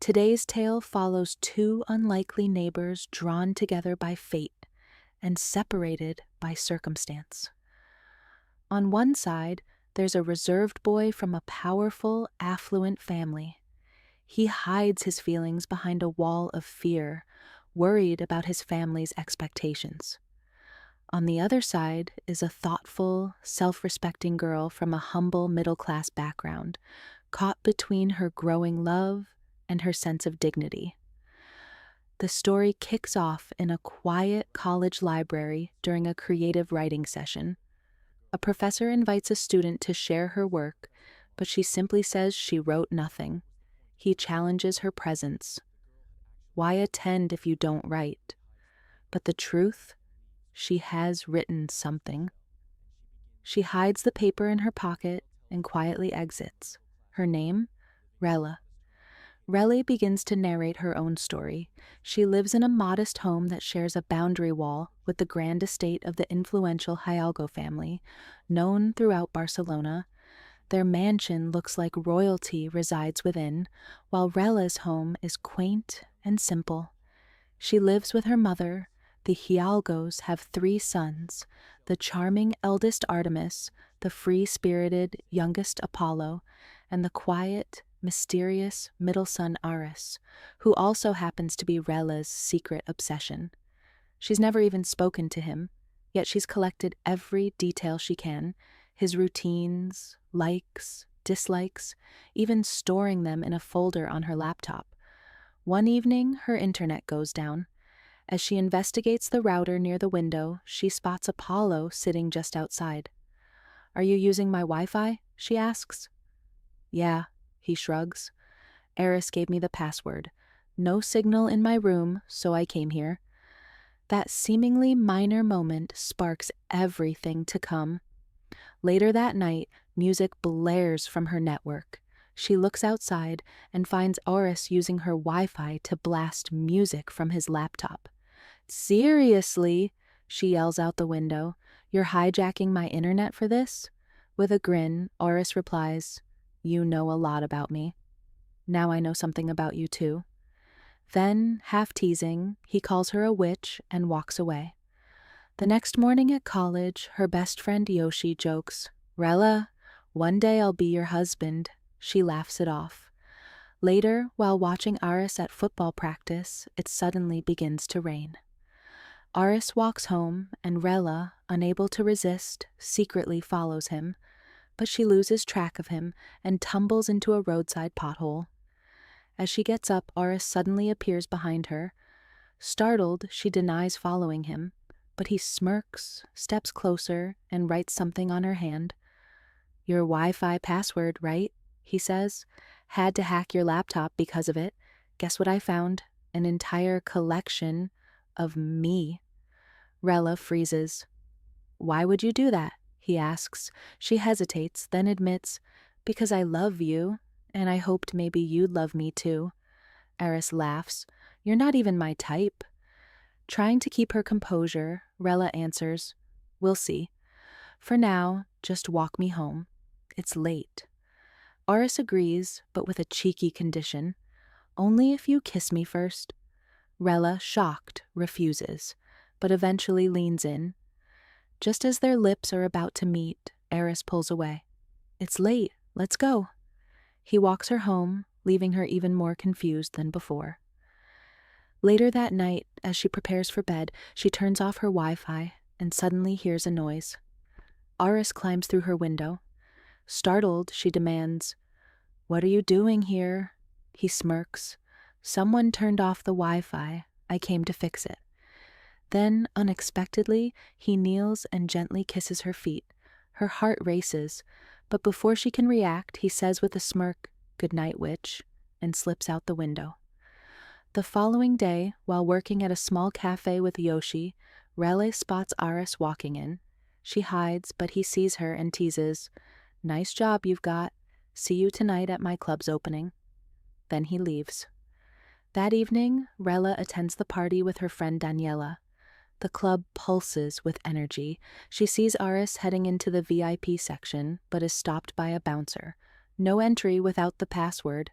Today's tale follows two unlikely neighbors drawn together by fate and separated by circumstance. On one side, there's a reserved boy from a powerful, affluent family. He hides his feelings behind a wall of fear, worried about his family's expectations. On the other side is a thoughtful, self-respecting girl from a humble middle-class background, caught between her growing love and her sense of dignity. The story kicks off in a quiet college library during a creative writing session. A professor invites a student to share her work, but she simply says she wrote nothing. He challenges her presence. Why attend if you don't write? But the truth? She has written something. She hides the paper in her pocket and quietly exits. Her name? Rella. Rella begins to narrate her own story. She lives in a modest home that shares a boundary wall with the grand estate of the influential Hidalgo family, known throughout Barcelona. Their mansion looks like royalty resides within, while Rella's home is quaint and simple. She lives with her mother. The Hidalgos have 3 sons, the charming eldest Artemis, the free-spirited youngest Apollo, and the quiet, mysterious middle son Ares, who also happens to be Rella's secret obsession. She's never even spoken to him, yet she's collected every detail she can, his routines, likes, dislikes, even storing them in a folder on her laptop. One evening, her internet goes down. As she investigates the router near the window, she spots Apollo sitting just outside. "Are you using my Wi-Fi?" she asks. "Yeah," he shrugs. "Ares gave me the password. No signal in my room, so I came here." That seemingly minor moment sparks everything to come. Later that night, music blares from her network. She looks outside and finds Ares using her Wi-Fi to blast music from his laptop. "Seriously?" she yells out the window. "You're hijacking my internet for this?" With a grin, Ares replies, "You know a lot about me. Now I know something about you too." Then, half teasing, he calls her a witch and walks away. The next morning at college, her best friend Yoshi jokes, "Rella, one day I'll be your husband." She laughs it off. Later, while watching Ares at football practice, it suddenly begins to rain. Ares walks home, and Rella, unable to resist, secretly follows him, but she loses track of him and tumbles into a roadside pothole. As she gets up, Ares suddenly appears behind her. Startled, she denies following him, but he smirks, steps closer, and writes something on her hand. "Your Wi-Fi password, right?" he says. "Had to hack your laptop because of it. Guess what I found? An entire collection of me." Rella freezes. "Why would you do that?" he asks. She hesitates, then admits, "Because I love you, and I hoped maybe you'd love me too." Ares laughs. "You're not even my type." Trying to keep her composure, Rella answers, "We'll see. For now, just walk me home. It's late." Ares agrees, but with a cheeky condition. "Only if you kiss me first." Rella, shocked, refuses, but eventually leans in. Just as their lips are about to meet, Ares pulls away. "It's late. Let's go." He walks her home, leaving her even more confused than before. Later that night, as she prepares for bed, she turns off her Wi-Fi and suddenly hears a noise. Ares climbs through her window. Startled, she demands, "What are you doing here?" He smirks. "Someone turned off the Wi-Fi. I came to fix it." Then, unexpectedly, he kneels and gently kisses her feet. Her heart races, but before she can react, he says with a smirk, "Good night, witch," and slips out the window. The following day, while working at a small cafe with Yoshi, Rella spots Ares walking in. She hides, but he sees her and teases, "Nice job you've got. See you tonight at my club's opening." Then he leaves. That evening, Rella attends the party with her friend Daniela. The club pulses with energy. She sees Ares heading into the VIP section, but is stopped by a bouncer. No entry without the password.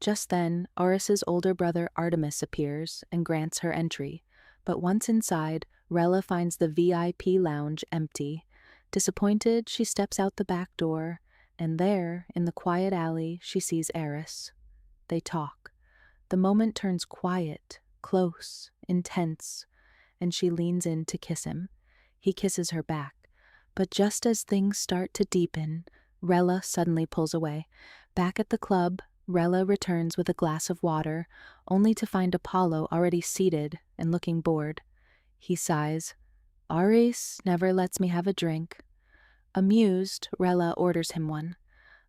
Just then, Ares's older brother Artemis appears and grants her entry, but once inside, Rella finds the VIP lounge empty. Disappointed, she steps out the back door, and there, in the quiet alley, she sees Ares. They talk. The moment turns quiet, close, intense, and she leans in to kiss him. He kisses her back, but just as things start to deepen, Rella suddenly pulls away. Back at the club, Rella returns with a glass of water, only to find Apollo already seated and looking bored. He sighs. Ares never lets me have a drink. Amused, Rella orders him one.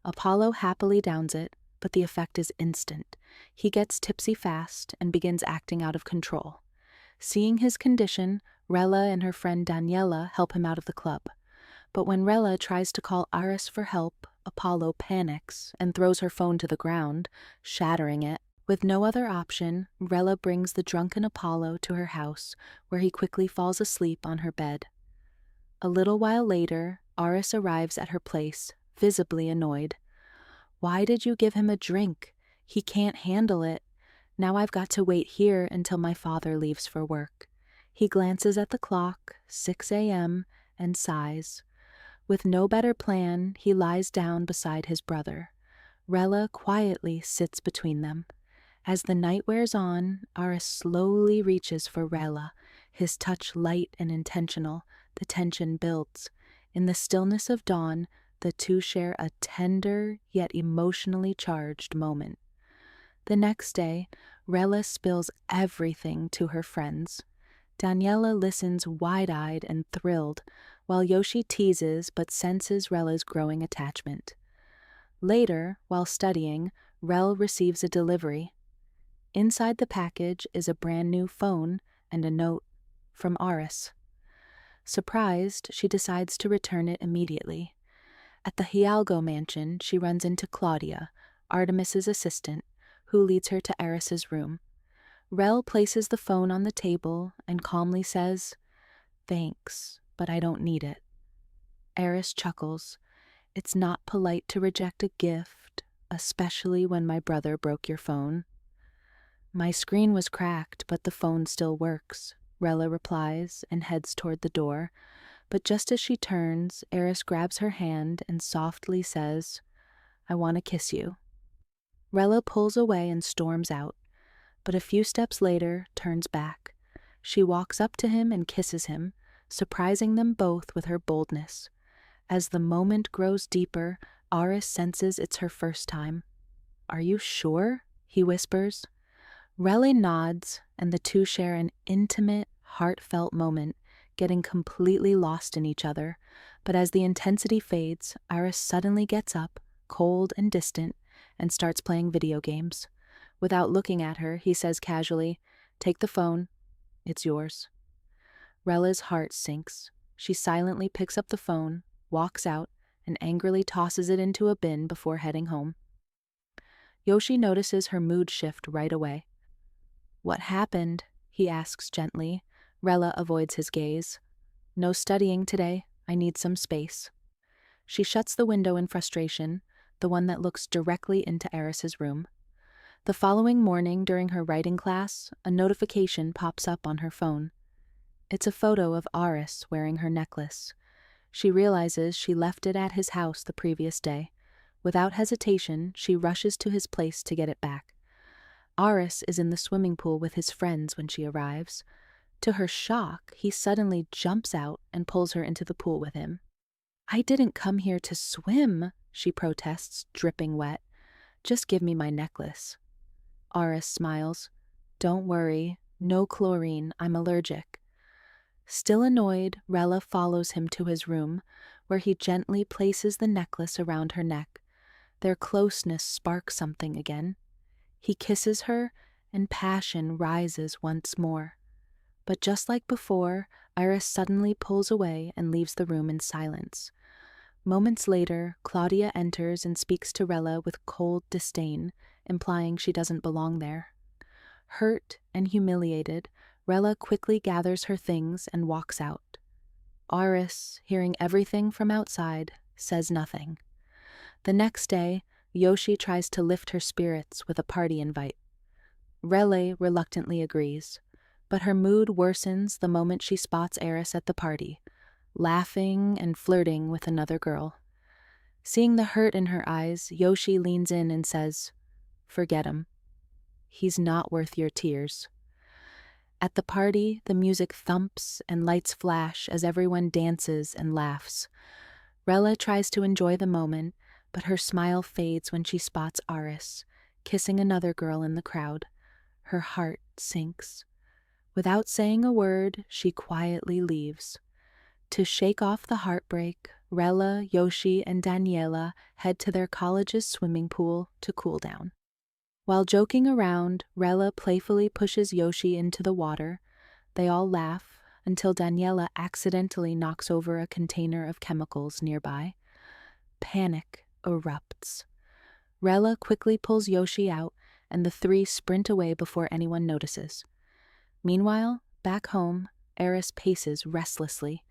Apollo happily downs it, but the effect is instant. He gets tipsy fast and begins acting out of control. Seeing his condition, Rella and her friend Daniela help him out of the club. But when Rella tries to call Ares for help, Apollo panics and throws her phone to the ground, shattering it. With no other option, Rella brings the drunken Apollo to her house, where he quickly falls asleep on her bed. A little while later, Ares arrives at her place, visibly annoyed. Why did you give him a drink? He can't handle it. Now I've got to wait here until my father leaves for work. He glances at the clock, 6 a.m., and sighs. With no better plan, he lies down beside his brother. Rella quietly sits between them. As the night wears on, Ares slowly reaches for Rella, his touch light and intentional. The tension builds. In the stillness of dawn, the two share a tender yet emotionally charged moment. The next day, Rella spills everything to her friends. Daniela listens wide-eyed and thrilled, while Yoshi teases but senses Rella's growing attachment. Later, while studying, Rel receives a delivery. Inside the package is a brand new phone and a note from Ares. Surprised, she decides to return it immediately. At the Hidalgo mansion, she runs into Claudia, Artemis's assistant, who leads her to Ares's room. Rel places the phone on the table and calmly says, "Thanks, but I don't need it." Ares chuckles. "It's not polite to reject a gift, especially when my brother broke your phone." "My screen was cracked, but the phone still works," Rella replies and heads toward the door. But just as she turns, Ares grabs her hand and softly says, "I want to kiss you." Rella pulls away and storms out, but a few steps later turns back. She walks up to him and kisses him, surprising them both with her boldness. As the moment grows deeper, Ares senses it's her first time. "Are you sure?" he whispers. Rella nods, and the two share an intimate, heartfelt moment, getting completely lost in each other. But as the intensity fades, Ares suddenly gets up, cold and distant, and starts playing video games. Without looking at her, he says casually, "Take the phone. It's yours." Rella's heart sinks. She silently picks up the phone, walks out, and angrily tosses it into a bin before heading home. Yoshi notices her mood shift right away. "What happened?" he asks gently. Rella avoids his gaze. "No studying today. I need some space." She shuts the window in frustration, the one that looks directly into Ares's room. The following morning, during her writing class, a notification pops up on her phone. It's a photo of Ares wearing her necklace. She realizes she left it at his house the previous day. Without hesitation, she rushes to his place to get it back. Ares is in the swimming pool with his friends when she arrives. To her shock, he suddenly jumps out and pulls her into the pool with him. "I didn't come here to swim," she protests, dripping wet. "Just give me my necklace." Ares smiles. "Don't worry, no chlorine, I'm allergic." Still annoyed, Rella follows him to his room, where he gently places the necklace around her neck. Their closeness sparks something again. He kisses her, and passion rises once more. But just like before, Iris suddenly pulls away and leaves the room in silence. Moments later, Claudia enters and speaks to Rella with cold disdain, implying she doesn't belong there. Hurt and humiliated, Rella quickly gathers her things and walks out. Iris, hearing everything from outside, says nothing. The next day, Yoshi tries to lift her spirits with a party invite. Rele reluctantly agrees, but her mood worsens the moment she spots Ares at the party, laughing and flirting with another girl. Seeing the hurt in her eyes, Yoshi leans in and says, "Forget him. He's not worth your tears." At the party, the music thumps and lights flash as everyone dances and laughs. Rella tries to enjoy the moment, but her smile fades when she spots Ares, kissing another girl in the crowd. Her heart sinks. Without saying a word, she quietly leaves. To shake off the heartbreak, Rella, Yoshi, and Daniela head to their college's swimming pool to cool down. While joking around, Rella playfully pushes Yoshi into the water. They all laugh until Daniela accidentally knocks over a container of chemicals nearby. Panic erupts. Rella quickly pulls Yoshi out, and the three sprint away before anyone notices. Meanwhile, back home, Ares paces restlessly.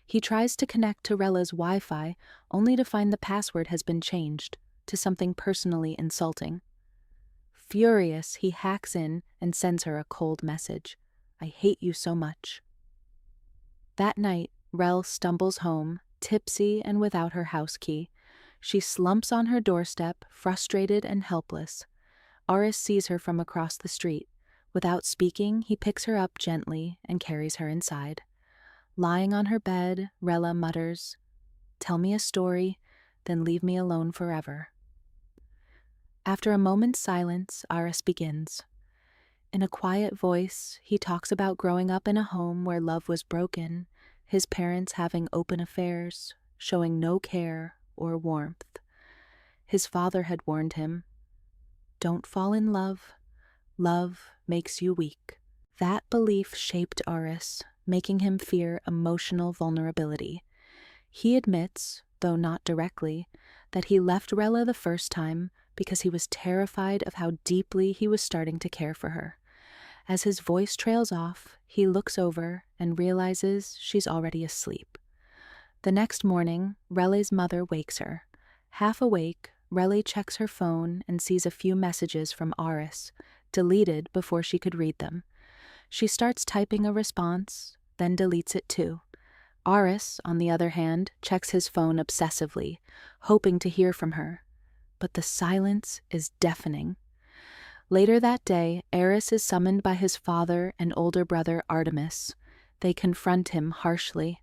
He tries to connect to Rella's Wi-Fi, only to find the password has been changed to something personally insulting. Furious, he hacks in and sends her a cold message. "I hate you so much." That night, Rel stumbles home, tipsy and without her house key. She slumps on her doorstep, frustrated and helpless. Ares sees her from across the street. Without speaking, he picks her up gently and carries her inside. Lying on her bed, Rella mutters, "Tell me a story, then leave me alone forever." After a moment's silence, Ares begins. In a quiet voice, he talks about growing up in a home where love was broken, his parents having open affairs, showing no care or warmth. His father had warned him, "Don't fall in love. Love makes you weak." That belief shaped Ares, making him fear emotional vulnerability. He admits, though not directly, that he left Rella the first time because he was terrified of how deeply he was starting to care for her. As his voice trails off, he looks over and realizes she's already asleep. The next morning, Relle's mother wakes her. Half awake, Relle checks her phone and sees a few messages from Ares, deleted before she could read them. She starts typing a response, then deletes it too. Ares, on the other hand, checks his phone obsessively, hoping to hear from her. But the silence is deafening. Later that day, Ares is summoned by his father and older brother Artemis. They confront him harshly.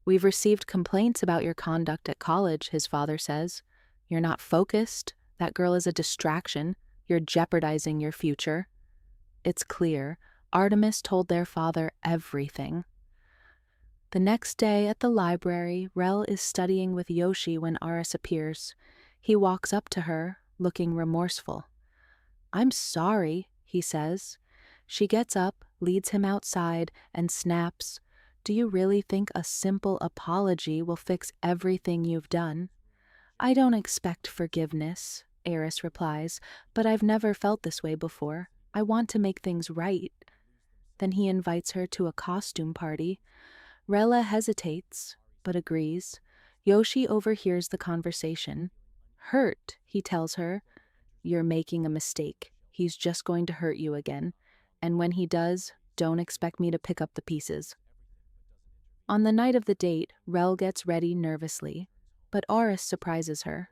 "We've received complaints about your conduct at college," his father says. "You're not focused. That girl is a distraction. You're jeopardizing your future." It's clear. Artemis told their father everything. The next day at the library, Rel is studying with Yoshi when Ares appears. He walks up to her, looking remorseful. "I'm sorry," he says. She gets up, leads him outside, and snaps, "Do you really think a simple apology will fix everything you've done?" "I don't expect forgiveness," Ares replies, "but I've never felt this way before. I want to make things right." Then he invites her to a costume party. Rella hesitates, but agrees. Yoshi overhears the conversation. Hurt, he tells her, "You're making a mistake. He's just going to hurt you again. And when he does, don't expect me to pick up the pieces." On the night of the date, Rel gets ready nervously, but Ares surprises her.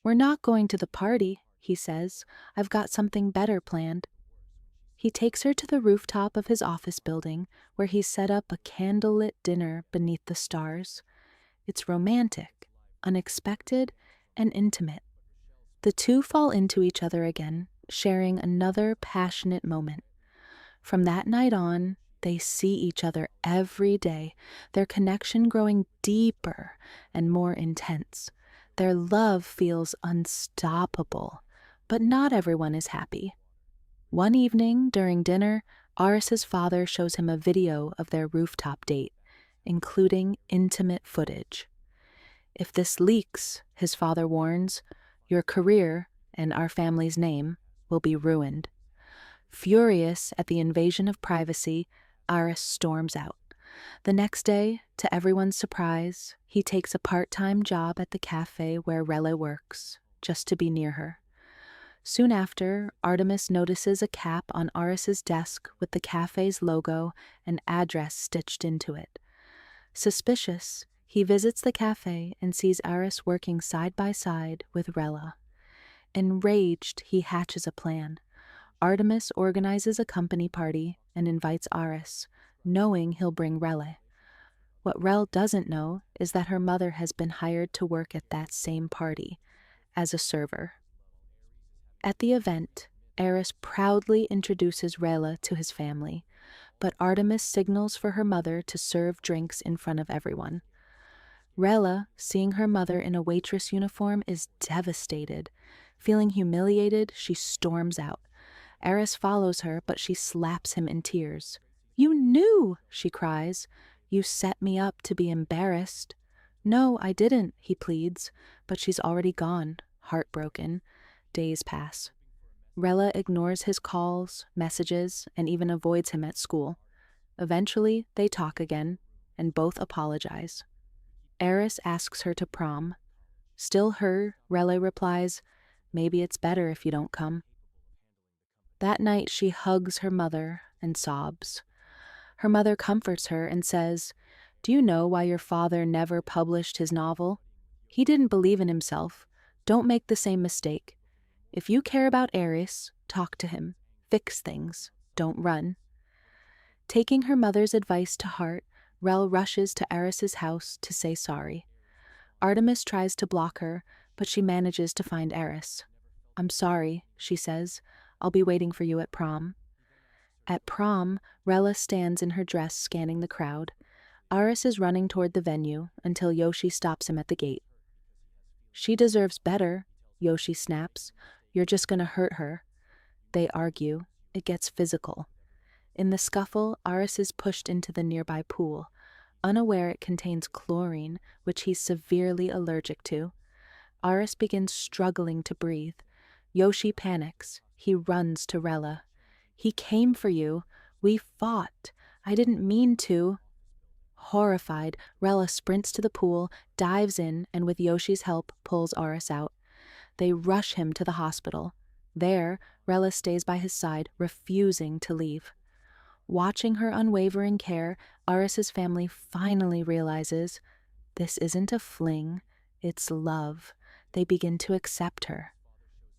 "We're not going to the party," he says. "I've got something better planned." He takes her to the rooftop of his office building, where he's set up a candlelit dinner beneath the stars. It's romantic, unexpected, and intimate. The two fall into each other again, sharing another passionate moment. From that night on, they see each other every day, their connection growing deeper and more intense. Their love feels unstoppable, but not everyone is happy. One evening, during dinner, Ares's father shows him a video of their rooftop date, including intimate footage. "If this leaks," his father warns, "your career and our family's name will be ruined." Furious at the invasion of privacy, Ares storms out. The next day, to everyone's surprise, he takes a part-time job at the cafe where Rella works, just to be near her. Soon after, Artemis notices a cap on Ares's desk with the cafe's logo and address stitched into it. Suspicious, he visits the cafe and sees Ares working side by side with Rella. Enraged, he hatches a plan. Artemis organizes a company party and invites Ares, knowing he'll bring Rella. What Rel doesn't know is that her mother has been hired to work at that same party as a server. At the event, Ares proudly introduces Rella to his family, but Artemis signals for her mother to serve drinks in front of everyone. Rella, seeing her mother in a waitress uniform, is devastated. Feeling humiliated, she storms out. Ares follows her, but she slaps him in tears. "You knew!" she cries. "You set me up to be embarrassed." "No, I didn't," he pleads, but she's already gone, heartbroken. Days pass. Rella ignores his calls, messages, and even avoids him at school. Eventually, they talk again, and both apologize. Ares asks her to prom. Still hurt, Rella replies, "Maybe it's better if you don't come." That night, she hugs her mother and sobs. Her mother comforts her and says, "Do you know why your father never published his novel? He didn't believe in himself. Don't make the same mistake. If you care about Ares, talk to him. Fix things. Don't run." Taking her mother's advice to heart, Rel rushes to Ares's house to say sorry. Artemis tries to block her, but she manages to find Ares. "I'm sorry," she says. "I'll be waiting for you at prom." At prom, Rella stands in her dress scanning the crowd. Ares is running toward the venue until Yoshi stops him at the gate. "She deserves better," Yoshi snaps. "You're just gonna hurt her." They argue. It gets physical. In the scuffle, Ares is pushed into the nearby pool, unaware it contains chlorine, which he's severely allergic to. Ares begins struggling to breathe. Yoshi panics. He runs to Rella. "He came for you. We fought. I didn't mean to." Horrified, Rella sprints to the pool, dives in, and with Yoshi's help, pulls Ares out. They rush him to the hospital. There, Rella stays by his side, refusing to leave. Watching her unwavering care, Ares's family finally realizes this isn't a fling, it's love. They begin to accept her.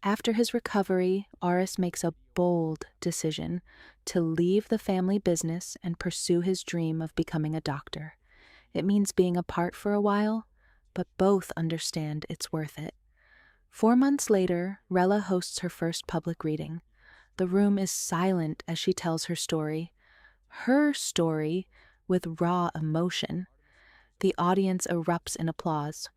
After his recovery, Ares makes a bold decision to leave the family business and pursue his dream of becoming a doctor. It means being apart for a while, but both understand it's worth it. 4 months later, Rella hosts her first public reading. The room is silent as she tells her story. Her story with raw emotion. The audience erupts in applause.